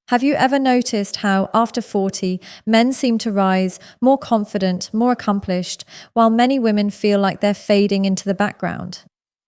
Have you ever noticed how, after 40, men seem to rise more confident, more accomplished, while many women feel like they're fading into the background?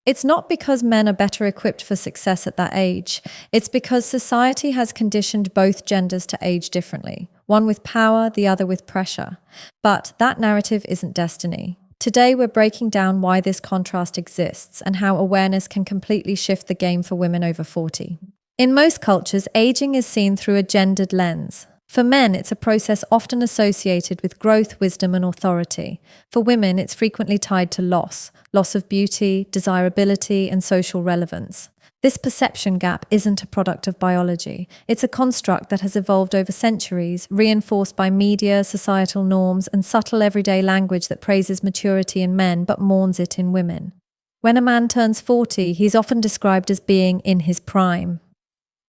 It's not because men are better equipped for success at that age. It's because society has conditioned both genders to age differently, one with power, the other with pressure. But that narrative isn't destiny. Today, we're breaking down why this contrast exists and how awareness can completely shift the game for women over 40. In most cultures, aging is seen through a gendered lens. For men, it's a process often associated with growth, wisdom, and authority. For women, it's frequently tied to loss of beauty, desirability, and social relevance. This perception gap isn't a product of biology. It's a construct that has evolved over centuries, reinforced by media, societal norms, and subtle everyday language that praises maturity in men but mourns it in women. When a man turns 40, he's often described as being in his prime.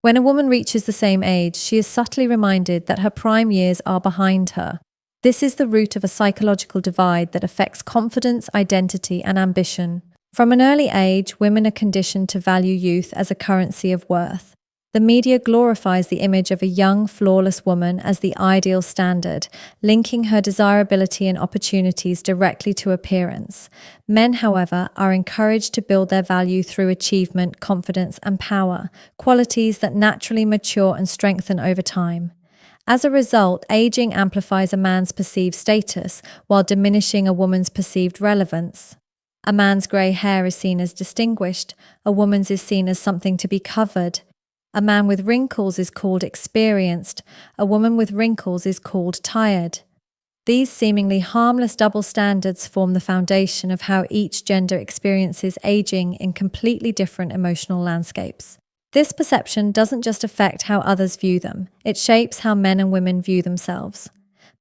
When a woman reaches the same age, she is subtly reminded that her prime years are behind her. This is the root of a psychological divide that affects confidence, identity, and ambition. From an early age, women are conditioned to value youth as a currency of worth. The media glorifies the image of a young, flawless woman as the ideal standard, linking her desirability and opportunities directly to appearance. Men, however, are encouraged to build their value through achievement, confidence, and power, qualities that naturally mature and strengthen over time. As a result, aging amplifies a man's perceived status while diminishing a woman's perceived relevance. A man's grey hair is seen as distinguished, a woman's is seen as something to be covered. A man with wrinkles is called experienced, a woman with wrinkles is called tired. These seemingly harmless double standards form the foundation of how each gender experiences aging in completely different emotional landscapes. This perception doesn't just affect how others view them, it shapes how men and women view themselves.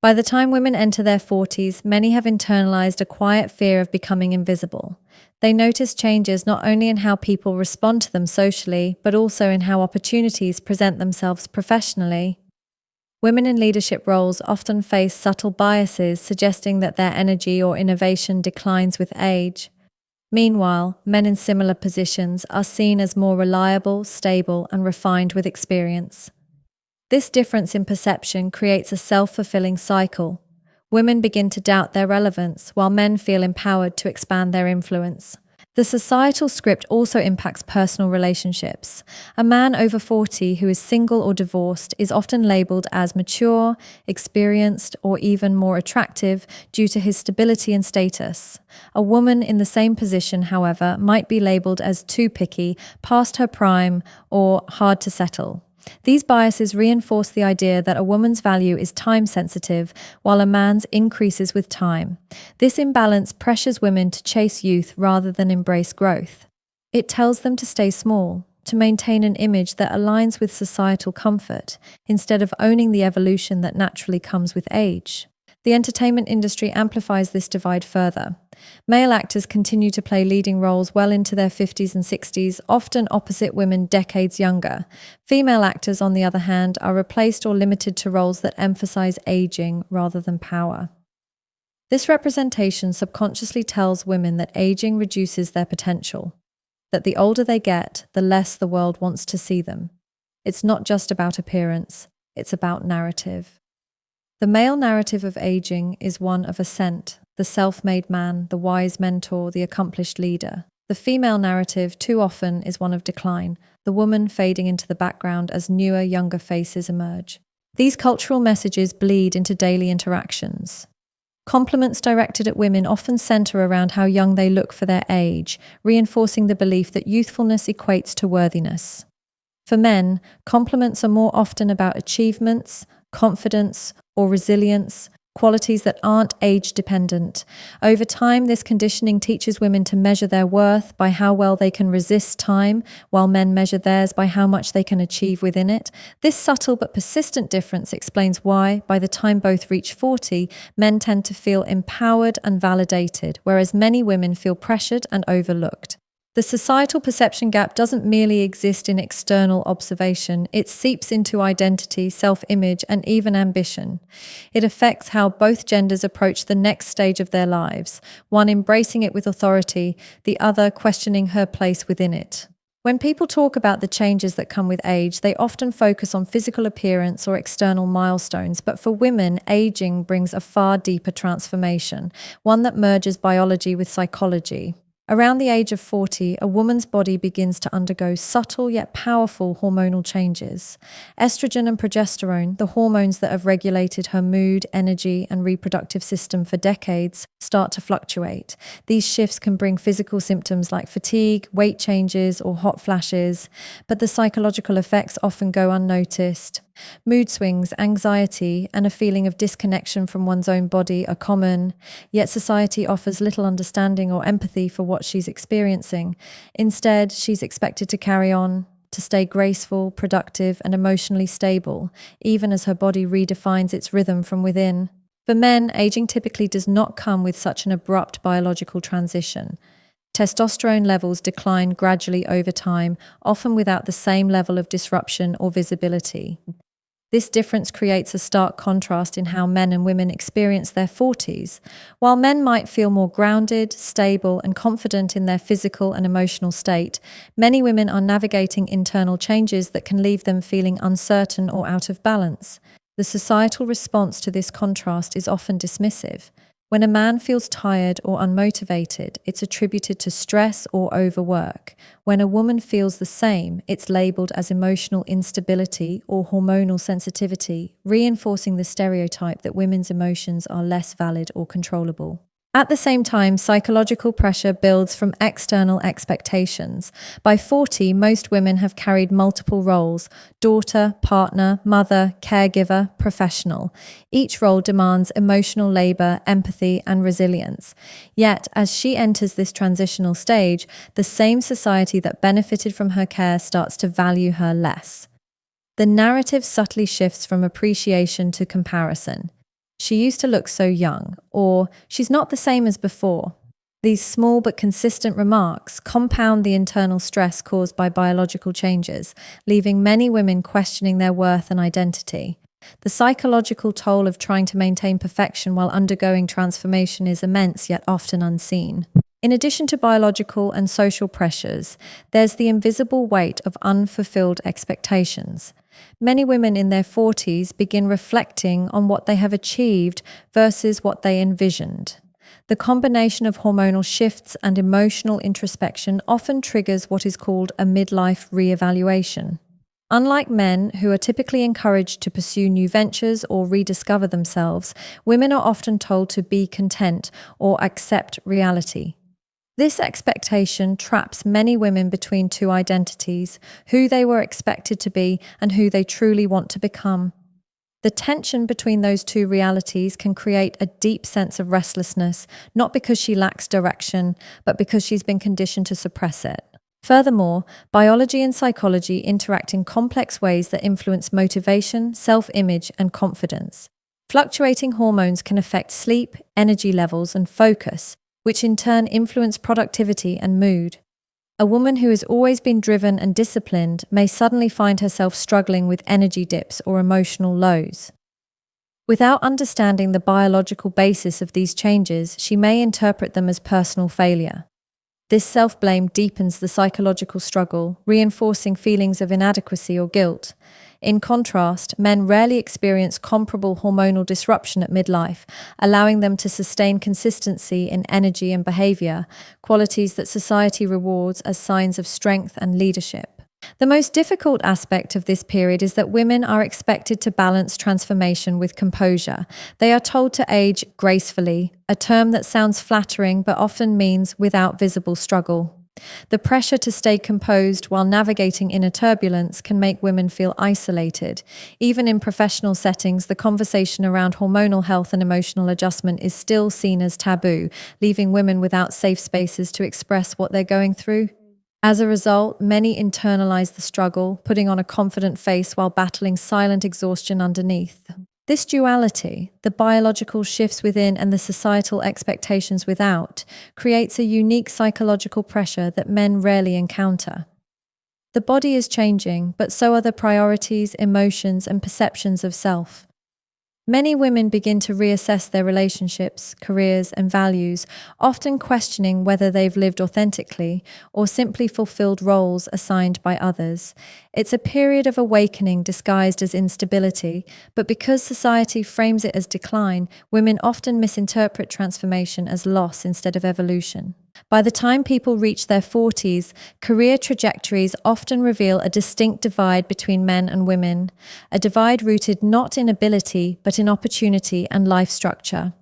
By the time women enter their 40s, many have internalized a quiet fear of becoming invisible. They notice changes not only in how people respond to them socially, but also in how opportunities present themselves professionally. Women in leadership roles often face subtle biases suggesting that their energy or innovation declines with age. Meanwhile, men in similar positions are seen as more reliable, stable, and refined with experience. This difference in perception creates a self-fulfilling cycle. Women begin to doubt their relevance, while men feel empowered to expand their influence. The societal script also impacts personal relationships. A man over 40 who is single or divorced is often labeled as mature, experienced, or even more attractive due to his stability and status. A woman in the same position, however, might be labeled as too picky, past her prime, or hard to settle. These biases reinforce the idea that a woman's value is time-sensitive, while a man's increases with time. This imbalance pressures women to chase youth rather than embrace growth. It tells them to stay small, to maintain an image that aligns with societal comfort, instead of owning the evolution that naturally comes with age. The entertainment industry amplifies this divide further. Male actors continue to play leading roles well into their 50s and 60s, often opposite women decades younger. Female actors, on the other hand, are replaced or limited to roles that emphasize aging rather than power. This representation subconsciously tells women that aging reduces their potential, that the older they get, the less the world wants to see them. It's not just about appearance, it's about narrative. The male narrative of aging is one of ascent, the self-made man, the wise mentor, the accomplished leader. The female narrative, too often, is one of decline, the woman fading into the background as newer, younger faces emerge. These cultural messages bleed into daily interactions. Compliments directed at women often center around how young they look for their age, reinforcing the belief that youthfulness equates to worthiness. For men, compliments are more often about achievements, confidence, or resilience, qualities that aren't age-dependent. Over time, this conditioning teaches women to measure their worth by how well they can resist time, while men measure theirs by how much they can achieve within it. This subtle but persistent difference explains why, by the time both reach 40, men tend to feel empowered and validated, whereas many women feel pressured and overlooked. The societal perception gap doesn't merely exist in external observation, it seeps into identity, self-image, and even ambition. It affects how both genders approach the next stage of their lives, one embracing it with authority, the other questioning her place within it. When people talk about the changes that come with age, they often focus on physical appearance or external milestones. But for women, aging brings a far deeper transformation, one that merges biology with psychology. Around the age of 40, a woman's body begins to undergo subtle yet powerful hormonal changes. Estrogen and progesterone, the hormones that have regulated her mood, energy, and reproductive system for decades, start to fluctuate. These shifts can bring physical symptoms like fatigue, weight changes, or hot flashes, but the psychological effects often go unnoticed. Mood swings, anxiety, and a feeling of disconnection from one's own body are common, yet society offers little understanding or empathy for what she's experiencing. Instead, she's expected to carry on, to stay graceful, productive, and emotionally stable, even as her body redefines its rhythm from within. For men, aging typically does not come with such an abrupt biological transition. Testosterone levels decline gradually over time, often without the same level of disruption or visibility. This difference creates a stark contrast in how men and women experience their 40s. While men might feel more grounded, stable, and confident in their physical and emotional state, many women are navigating internal changes that can leave them feeling uncertain or out of balance. The societal response to this contrast is often dismissive. When a man feels tired or unmotivated, it's attributed to stress or overwork. When a woman feels the same, it's labeled as emotional instability or hormonal sensitivity, reinforcing the stereotype that women's emotions are less valid or controllable. At the same time, psychological pressure builds from external expectations. By 40, most women have carried multiple roles: daughter, partner, mother, caregiver, professional. Each role demands emotional labor, empathy, and resilience. Yet, as she enters this transitional stage, the same society that benefited from her care starts to value her less. The narrative subtly shifts from appreciation to comparison. She used to look so young, or she's not the same as before. These small but consistent remarks compound the internal stress caused by biological changes, leaving many women questioning their worth and identity. The psychological toll of trying to maintain perfection while undergoing transformation is immense, yet often unseen. In addition to biological and social pressures, there's the invisible weight of unfulfilled expectations. Many women in their 40s begin reflecting on what they have achieved versus what they envisioned. The combination of hormonal shifts and emotional introspection often triggers what is called a midlife reevaluation. Unlike men, who are typically encouraged to pursue new ventures or rediscover themselves, women are often told to be content or accept reality. This expectation traps many women between two identities: who they were expected to be and who they truly want to become. The tension between those two realities can create a deep sense of restlessness, not because she lacks direction, but because she's been conditioned to suppress it. Furthermore, biology and psychology interact in complex ways that influence motivation, self-image, and confidence. Fluctuating hormones can affect sleep, energy levels, and focus, which in turn influence productivity and mood. A woman who has always been driven and disciplined may suddenly find herself struggling with energy dips or emotional lows. Without understanding the biological basis of these changes, she may interpret them as personal failure. This self-blame deepens the psychological struggle, reinforcing feelings of inadequacy or guilt. In contrast, men rarely experience comparable hormonal disruption at midlife, allowing them to sustain consistency in energy and behavior, qualities that society rewards as signs of strength and leadership. The most difficult aspect of this period is that women are expected to balance transformation with composure. They are told to age gracefully, a term that sounds flattering but often means without visible struggle. The pressure to stay composed while navigating inner turbulence can make women feel isolated. Even in professional settings, the conversation around hormonal health and emotional adjustment is still seen as taboo, leaving women without safe spaces to express what they're going through. As a result, many internalize the struggle, putting on a confident face while battling silent exhaustion underneath. This duality, the biological shifts within and the societal expectations without, creates a unique psychological pressure that men rarely encounter. The body is changing, but so are the priorities, emotions, and perceptions of self. Many women begin to reassess their relationships, careers, and values, often questioning whether they've lived authentically or simply fulfilled roles assigned by others. It's a period of awakening disguised as instability, but because society frames it as decline, women often misinterpret transformation as loss instead of evolution. By the time people reach their 40s, career trajectories often reveal a distinct divide between men and women, a divide rooted not in ability, but in opportunity and life structure.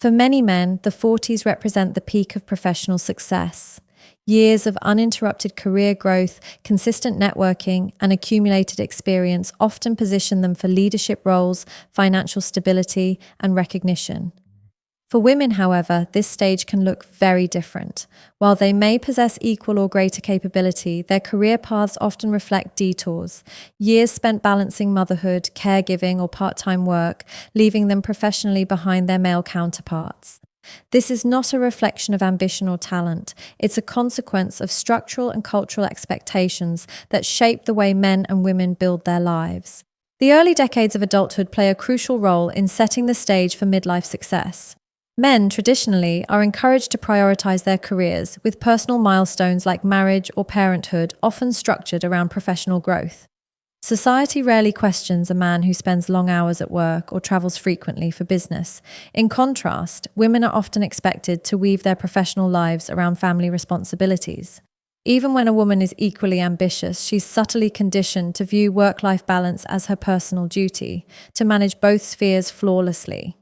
For many men, the 40s represent the peak of professional success. Years of uninterrupted career growth, consistent networking, and accumulated experience often position them for leadership roles, financial stability, and recognition. For women, however, this stage can look very different. While they may possess equal or greater capability, their career paths often reflect detours, years spent balancing motherhood, caregiving, or part-time work, leaving them professionally behind their male counterparts. This is not a reflection of ambition or talent. It's a consequence of structural and cultural expectations that shape the way men and women build their lives. The early decades of adulthood play a crucial role in setting the stage for midlife success. Men, traditionally, are encouraged to prioritize their careers, with personal milestones like marriage or parenthood often structured around professional growth. Society rarely questions a man who spends long hours at work or travels frequently for business. In contrast, women are often expected to weave their professional lives around family responsibilities. Even when a woman is equally ambitious, she's subtly conditioned to view work-life balance as her personal duty, to manage both spheres flawlessly.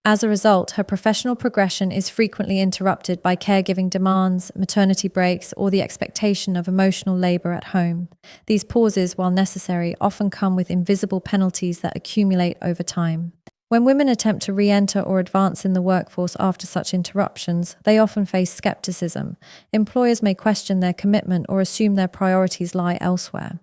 As a result, her professional progression is frequently interrupted by caregiving demands, maternity breaks, or the expectation of emotional labor at home. These pauses, while necessary, often come with invisible penalties that accumulate over time. When women attempt to re-enter or advance in the workforce after such interruptions, they often face skepticism. Employers may question their commitment or assume their priorities lie elsewhere.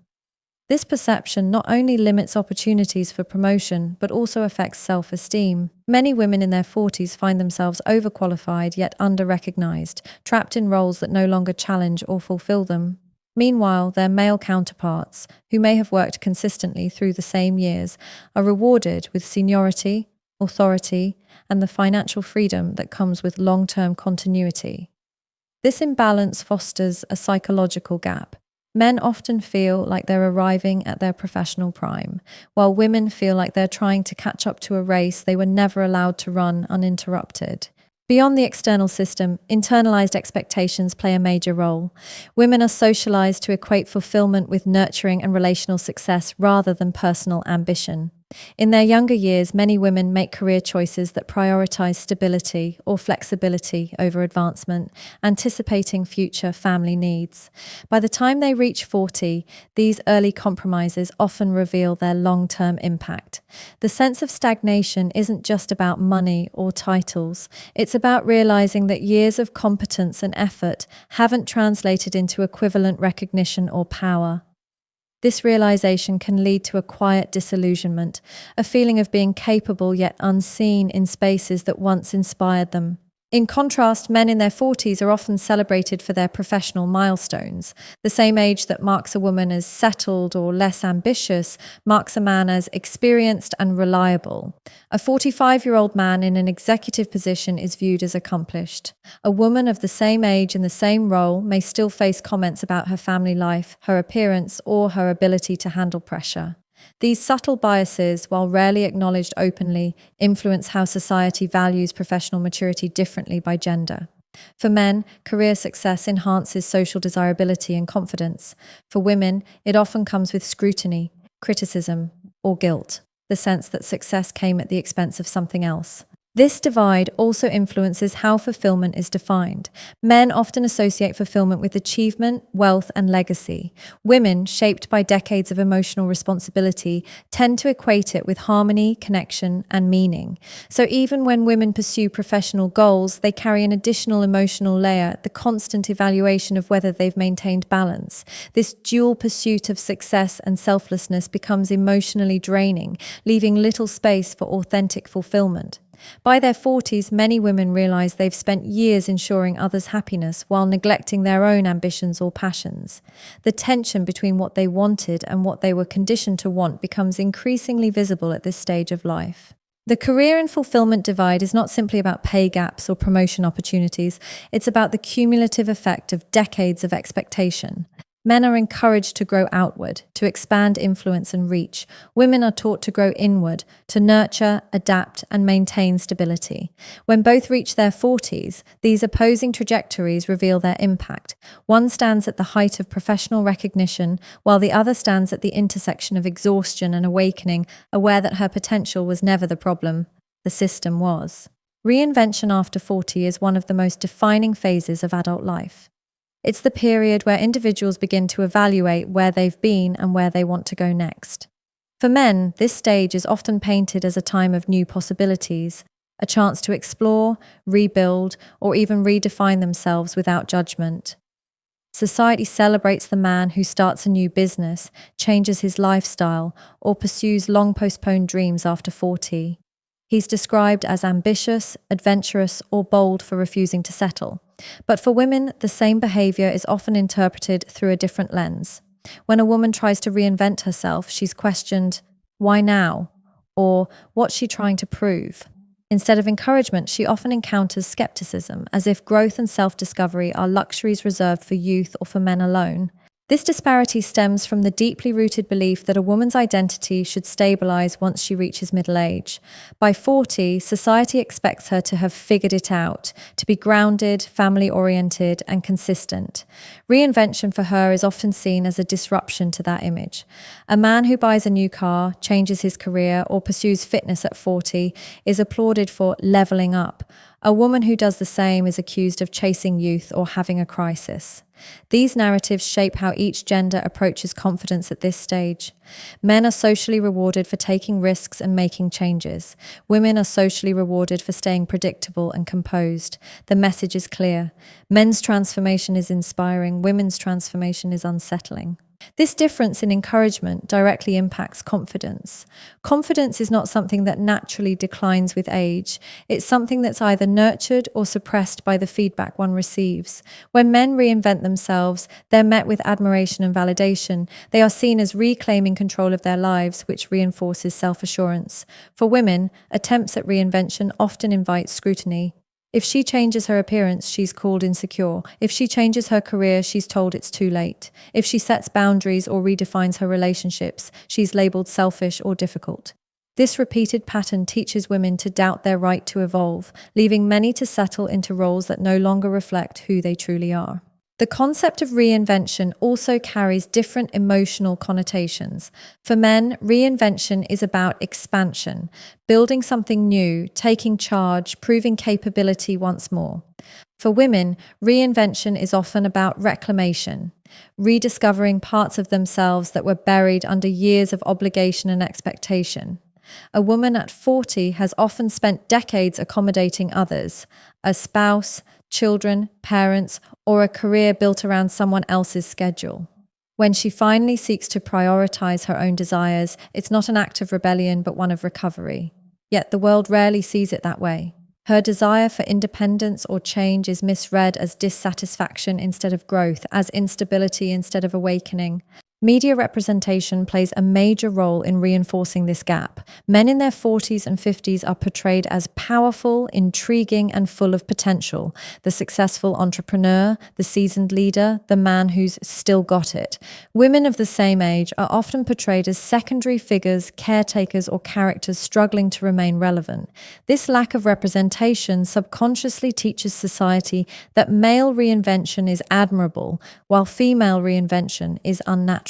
This perception not only limits opportunities for promotion, but also affects self-esteem. Many women in their 40s find themselves overqualified yet under-recognized, trapped in roles that no longer challenge or fulfill them. Meanwhile, their male counterparts, who may have worked consistently through the same years, are rewarded with seniority, authority, and the financial freedom that comes with long-term continuity. This imbalance fosters a psychological gap. Men often feel like they're arriving at their professional prime, while women feel like they're trying to catch up to a race they were never allowed to run uninterrupted. Beyond the external system, internalized expectations play a major role. Women are socialized to equate fulfillment with nurturing and relational success rather than personal ambition. In their younger years, many women make career choices that prioritize stability or flexibility over advancement, anticipating future family needs. By the time they reach 40, these early compromises often reveal their long-term impact. The sense of stagnation isn't just about money or titles. It's about realizing that years of competence and effort haven't translated into equivalent recognition or power. This realization can lead to a quiet disillusionment, a feeling of being capable yet unseen in spaces that once inspired them. In contrast, men in their 40s are often celebrated for their professional milestones. The same age that marks a woman as settled or less ambitious marks a man as experienced and reliable. A 45-year-old man in an executive position is viewed as accomplished. A woman of the same age in the same role may still face comments about her family life, her appearance, or her ability to handle pressure. These subtle biases, while rarely acknowledged openly, influence how society values professional maturity differently by gender. For men, career success enhances social desirability and confidence. For women, it often comes with scrutiny, criticism, or guilt, the sense that success came at the expense of something else. This divide also influences how fulfillment is defined. Men often associate fulfillment with achievement, wealth, and legacy. Women, shaped by decades of emotional responsibility, tend to equate it with harmony, connection, and meaning. So even when women pursue professional goals, they carry an additional emotional layer, the constant evaluation of whether they've maintained balance. This dual pursuit of success and selflessness becomes emotionally draining, leaving little space for authentic fulfillment. By their 40s, many women realize they've spent years ensuring others' happiness while neglecting their own ambitions or passions. The tension between what they wanted and what they were conditioned to want becomes increasingly visible at this stage of life. The career and fulfillment divide is not simply about pay gaps or promotion opportunities, it's about the cumulative effect of decades of expectation. Men are encouraged to grow outward, to expand influence and reach. Women are taught to grow inward, to nurture, adapt, and maintain stability. When both reach their 40s, these opposing trajectories reveal their impact. One stands at the height of professional recognition, while the other stands at the intersection of exhaustion and awakening, aware that her potential was never the problem, the system was. Reinvention after 40 is one of the most defining phases of adult life. It's the period where individuals begin to evaluate where they've been and where they want to go next. For men, this stage is often painted as a time of new possibilities, a chance to explore, rebuild, or even redefine themselves without judgment. Society celebrates the man who starts a new business, changes his lifestyle, or pursues long-postponed dreams after 40. He's described as ambitious, adventurous, or bold for refusing to settle. But for women, the same behavior is often interpreted through a different lens. When a woman tries to reinvent herself, she's questioned, why now? Or what's she trying to prove? Instead of encouragement, she often encounters skepticism, as if growth and self-discovery are luxuries reserved for youth or for men alone. This disparity stems from the deeply rooted belief that a woman's identity should stabilize once she reaches middle age. By 40, society expects her to have figured it out, to be grounded, family-oriented, and consistent. Reinvention for her is often seen as a disruption to that image. A man who buys a new car, changes his career, or pursues fitness at 40 is applauded for leveling up. A woman who does the same is accused of chasing youth or having a crisis. These narratives shape how each gender approaches confidence at this stage. Men are socially rewarded for taking risks and making changes. Women are socially rewarded for staying predictable and composed. The message is clear. Men's transformation is inspiring, women's transformation is unsettling. This difference in encouragement directly impacts confidence. Confidence is not something that naturally declines with age. It's something that's either nurtured or suppressed by the feedback one receives. When men reinvent themselves, they're met with admiration and validation. They are seen as reclaiming control of their lives, which reinforces self-assurance. For women, attempts at reinvention often invite scrutiny. If she changes her appearance, she's called insecure. If she changes her career, she's told it's too late. If she sets boundaries or redefines her relationships, she's labeled selfish or difficult. This repeated pattern teaches women to doubt their right to evolve, leaving many to settle into roles that no longer reflect who they truly are. The concept of reinvention also carries different emotional connotations. For men, reinvention is about expansion, building something new, taking charge, proving capability once more. For women, reinvention is often about reclamation, rediscovering parts of themselves that were buried under years of obligation and expectation. A woman at 40 has often spent decades accommodating others, a spouse, children, parents, or a career built around someone else's schedule. When she finally seeks to prioritize her own desires, it's not an act of rebellion but one of recovery. Yet the world rarely sees it that way. Her desire for independence or change is misread as dissatisfaction instead of growth, as instability instead of awakening. Media representation plays a major role in reinforcing this gap. Men in their 40s and 50s are portrayed as powerful, intriguing, and full of potential. The successful entrepreneur, the seasoned leader, the man who's still got it. Women of the same age are often portrayed as secondary figures, caretakers, or characters struggling to remain relevant. This lack of representation subconsciously teaches society that male reinvention is admirable, while female reinvention is unnatural.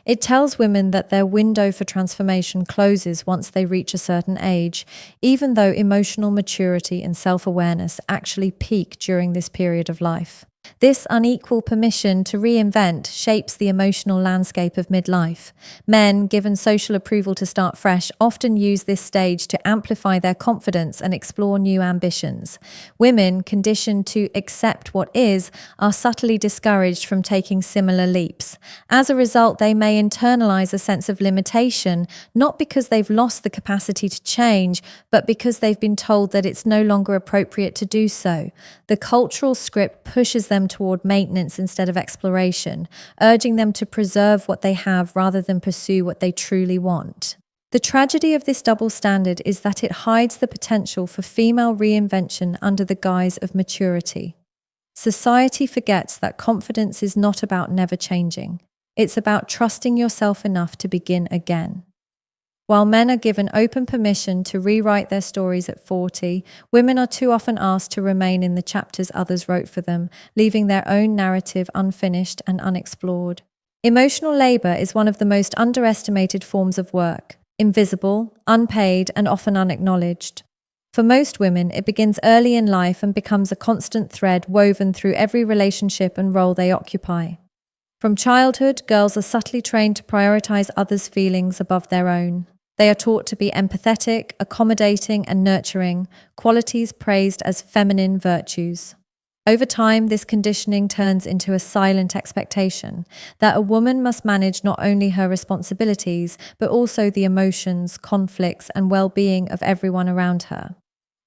It tells women that their window for transformation closes once they reach a certain age, even though emotional maturity and self-awareness actually peak during this period of life. This unequal permission to reinvent shapes the emotional landscape of midlife. Men, given social approval to start fresh, often use this stage to amplify their confidence and explore new ambitions. Women, conditioned to accept what is, are subtly discouraged from taking similar leaps. As a result, they may internalize a sense of limitation, not because they've lost the capacity to change, but because they've been told that it's no longer appropriate to do so. The cultural script pushes them toward maintenance instead of exploration, urging them to preserve what they have rather than pursue what they truly want. The tragedy of this double standard is that it hides the potential for female reinvention under the guise of maturity. Society forgets that confidence is not about never changing. It's about trusting yourself enough to begin again. While men are given open permission to rewrite their stories at 40, women are too often asked to remain in the chapters others wrote for them, leaving their own narrative unfinished and unexplored. Emotional labor is one of the most underestimated forms of work, invisible, unpaid, and often unacknowledged. For most women, it begins early in life and becomes a constant thread woven through every relationship and role they occupy. From childhood, girls are subtly trained to prioritize others' feelings above their own. They are taught to be empathetic, accommodating, and nurturing, qualities praised as feminine virtues. Over time, this conditioning turns into a silent expectation that a woman must manage not only her responsibilities, but also the emotions, conflicts, and well-being of everyone around her.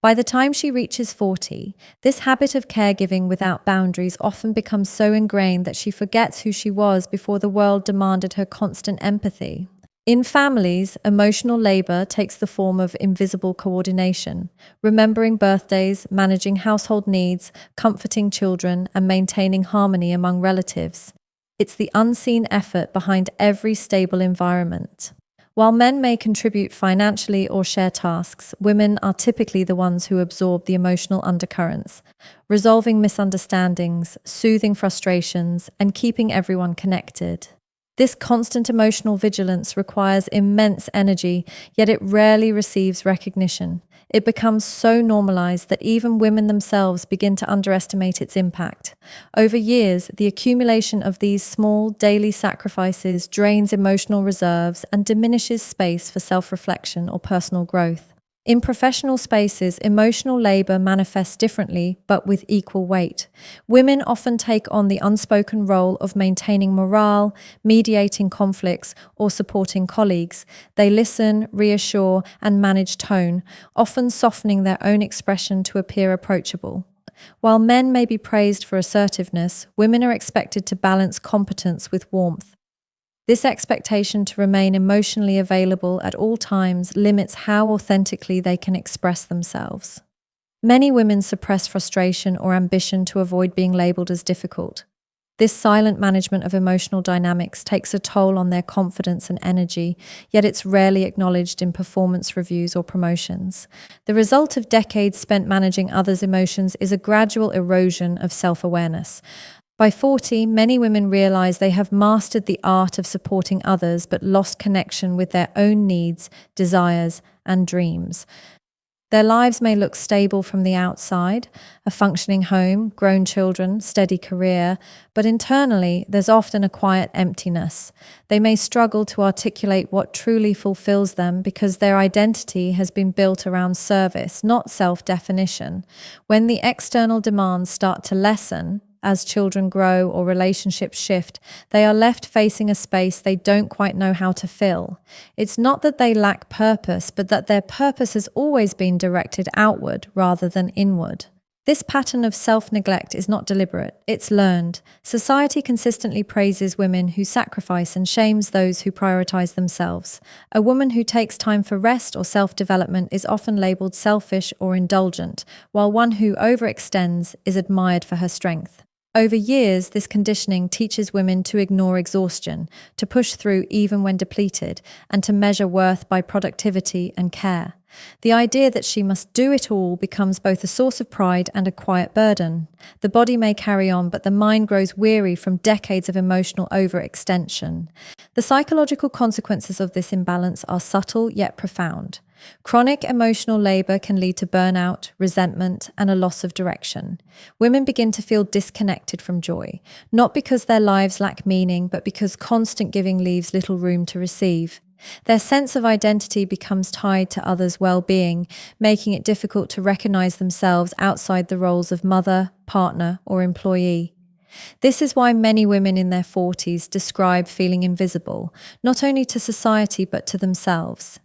By the time she reaches 40, this habit of caregiving without boundaries often becomes so ingrained that she forgets who she was before the world demanded her constant empathy. In families, emotional labor takes the form of invisible coordination, remembering birthdays, managing household needs, comforting children, and maintaining harmony among relatives. It's the unseen effort behind every stable environment. While men may contribute financially or share tasks, women are typically the ones who absorb the emotional undercurrents, resolving misunderstandings, soothing frustrations, and keeping everyone connected. This constant emotional vigilance requires immense energy, yet it rarely receives recognition. It becomes so normalized that even women themselves begin to underestimate its impact. Over years, the accumulation of these small, daily sacrifices drains emotional reserves and diminishes space for self-reflection or personal growth. In professional spaces, emotional labor manifests differently, but with equal weight. Women often take on the unspoken role of maintaining morale, mediating conflicts, or supporting colleagues. They listen, reassure, and manage tone, often softening their own expression to appear approachable. While men may be praised for assertiveness, women are expected to balance competence with warmth. This expectation to remain emotionally available at all times limits how authentically they can express themselves. Many women suppress frustration or ambition to avoid being labeled as difficult. This silent management of emotional dynamics takes a toll on their confidence and energy, yet it's rarely acknowledged in performance reviews or promotions. The result of decades spent managing others' emotions is a gradual erosion of self-awareness. By 40, many women realize they have mastered the art of supporting others but lost connection with their own needs, desires, and dreams. Their lives may look stable from the outside, a functioning home, grown children, steady career, but internally there's often a quiet emptiness. They may struggle to articulate what truly fulfills them because their identity has been built around service, not self-definition. When the external demands start to lessen, as children grow or relationships shift, they are left facing a space they don't quite know how to fill. It's not that they lack purpose, but that their purpose has always been directed outward rather than inward. This pattern of self-neglect is not deliberate, it's learned. Society consistently praises women who sacrifice and shames those who prioritize themselves. A woman who takes time for rest or self-development is often labeled selfish or indulgent, while one who overextends is admired for her strength. Over years, this conditioning teaches women to ignore exhaustion, to push through even when depleted, and to measure worth by productivity and care. The idea that she must do it all becomes both a source of pride and a quiet burden. The body may carry on, but the mind grows weary from decades of emotional overextension. The psychological consequences of this imbalance are subtle yet profound. Chronic emotional labor can lead to burnout, resentment, and a loss of direction. Women begin to feel disconnected from joy, not because their lives lack meaning, but because constant giving leaves little room to receive. Their sense of identity becomes tied to others' well-being, making it difficult to recognize themselves outside the roles of mother, partner, or employee. This is why many women in their 40s describe feeling invisible, not only to society but to themselves.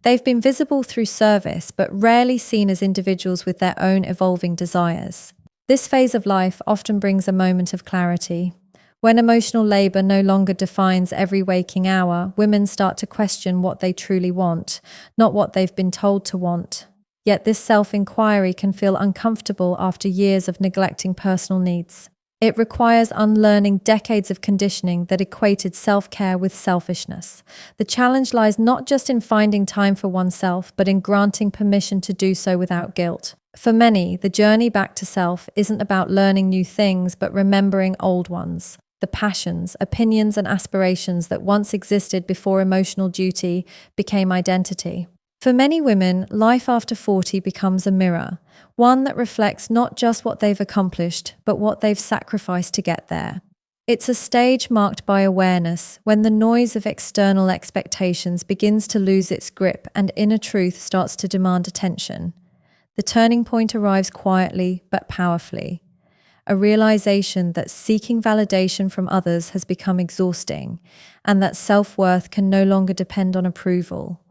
They've been visible through service, but rarely seen as individuals with their own evolving desires. This phase of life often brings a moment of clarity. When emotional labor no longer defines every waking hour, women start to question what they truly want, not what they've been told to want. Yet this self-inquiry can feel uncomfortable after years of neglecting personal needs. It requires unlearning decades of conditioning that equated self-care with selfishness. The challenge lies not just in finding time for oneself, but in granting permission to do so without guilt. For many, the journey back to self isn't about learning new things, but remembering old ones. The passions, opinions, and aspirations that once existed before emotional duty became identity. For many women, life after 40 becomes a mirror, one that reflects not just what they've accomplished, but what they've sacrificed to get there. It's a stage marked by awareness, when the noise of external expectations begins to lose its grip and inner truth starts to demand attention. The turning point arrives quietly but powerfully. A realization that seeking validation from others has become exhausting, and that self-worth can no longer depend on approval.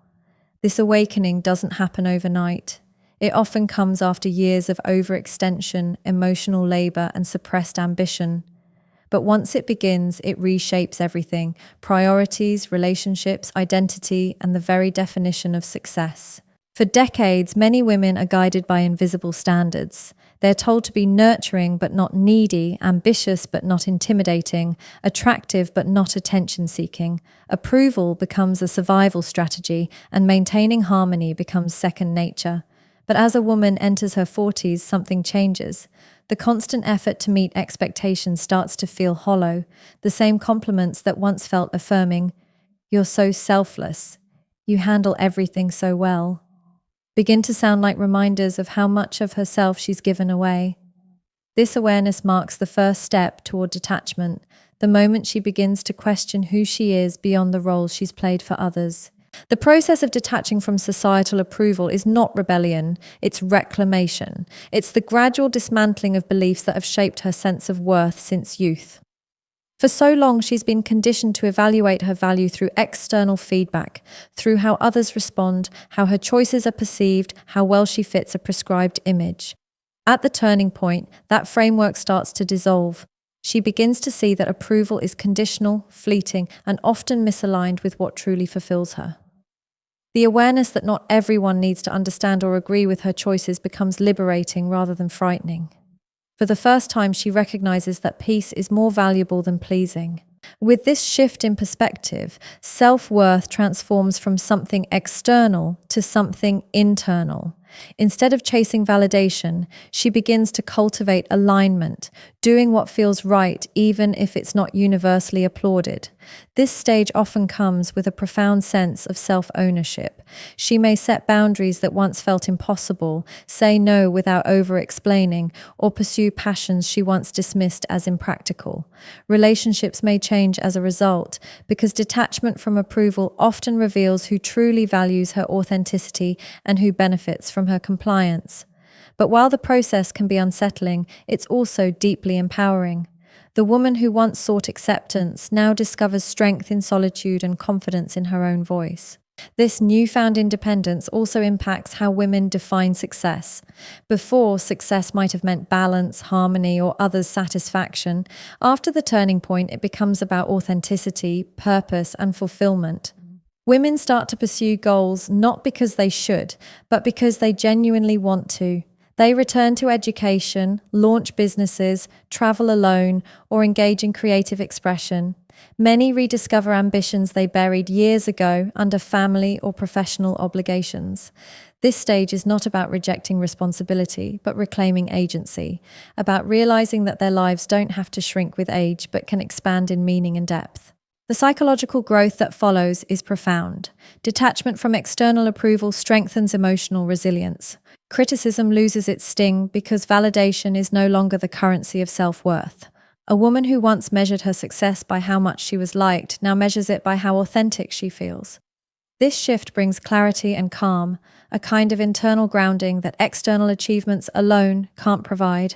This awakening doesn't happen overnight. It often comes after years of overextension, emotional labor, and suppressed ambition. But once it begins, it reshapes everything: priorities, relationships, identity, and the very definition of success. For decades, many women are guided by invisible standards. They're told to be nurturing but not needy, ambitious but not intimidating, attractive but not attention-seeking. Approval becomes a survival strategy, and maintaining harmony becomes second nature. But as a woman enters her 40s, something changes. The constant effort to meet expectations starts to feel hollow. The same compliments that once felt affirming, "You're so selfless," "You handle everything so well," begin to sound like reminders of how much of herself she's given away. This awareness marks the first step toward detachment, the moment she begins to question who she is beyond the roles she's played for others. The process of detaching from societal approval is not rebellion, it's reclamation. It's the gradual dismantling of beliefs that have shaped her sense of worth since youth. For so long, she's been conditioned to evaluate her value through external feedback, through how others respond, how her choices are perceived, how well she fits a prescribed image. At the turning point, that framework starts to dissolve. She begins to see that approval is conditional, fleeting, and often misaligned with what truly fulfills her. The awareness that not everyone needs to understand or agree with her choices becomes liberating rather than frightening. For the first time, she recognizes that peace is more valuable than pleasing. With this shift in perspective, self-worth transforms from something external to something internal. Instead of chasing validation, she begins to cultivate alignment, doing what feels right even if it's not universally applauded. This stage often comes with a profound sense of self-ownership. She may set boundaries that once felt impossible, say no without over-explaining, or pursue passions she once dismissed as impractical. Relationships may change as a result, because detachment from approval often reveals who truly values her authenticity and who benefits from her compliance. But while the process can be unsettling, it's also deeply empowering. The woman who once sought acceptance now discovers strength in solitude and confidence in her own voice. This newfound independence also impacts how women define success. Before, success might have meant balance, harmony, or others' satisfaction. After the turning point, it becomes about authenticity, purpose, and fulfillment. Women start to pursue goals not because they should, but because they genuinely want to. They return to education, launch businesses, travel alone, or engage in creative expression. Many rediscover ambitions they buried years ago under family or professional obligations. This stage is not about rejecting responsibility, but reclaiming agency, about realizing that their lives don't have to shrink with age, but can expand in meaning and depth. The psychological growth that follows is profound. Detachment from external approval strengthens emotional resilience. Criticism loses its sting because validation is no longer the currency of self-worth. A woman who once measured her success by how much she was liked now measures it by how authentic she feels. This shift brings clarity and calm, a kind of internal grounding that external achievements alone can't provide.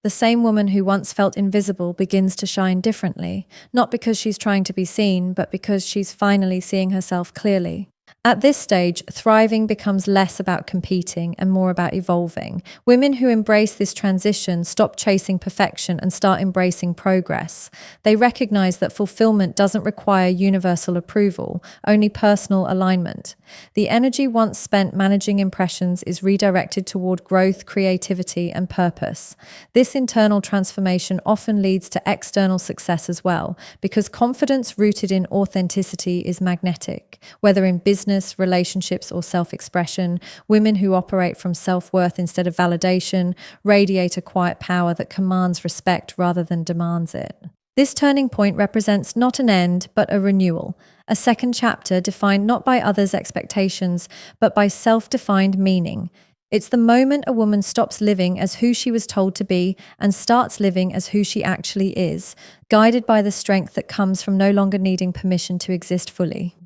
The same woman who once felt invisible begins to shine differently, not because she's trying to be seen, but because she's finally seeing herself clearly. At this stage, thriving becomes less about competing and more about evolving. Women who embrace this transition stop chasing perfection and start embracing progress. They recognize that fulfillment doesn't require universal approval, only personal alignment. The energy once spent managing impressions is redirected toward growth, creativity, and purpose. This internal transformation often leads to external success as well, because confidence rooted in authenticity is magnetic. Whether in business, relationships, or self-expression, women who operate from self-worth instead of validation radiate a quiet power that commands respect rather than demands it. This turning point represents not an end, but a renewal, a second chapter defined not by others' expectations, but by self-defined meaning. It's the moment a woman stops living as who she was told to be and starts living as who she actually is, guided by the strength that comes from no longer needing permission to exist fully.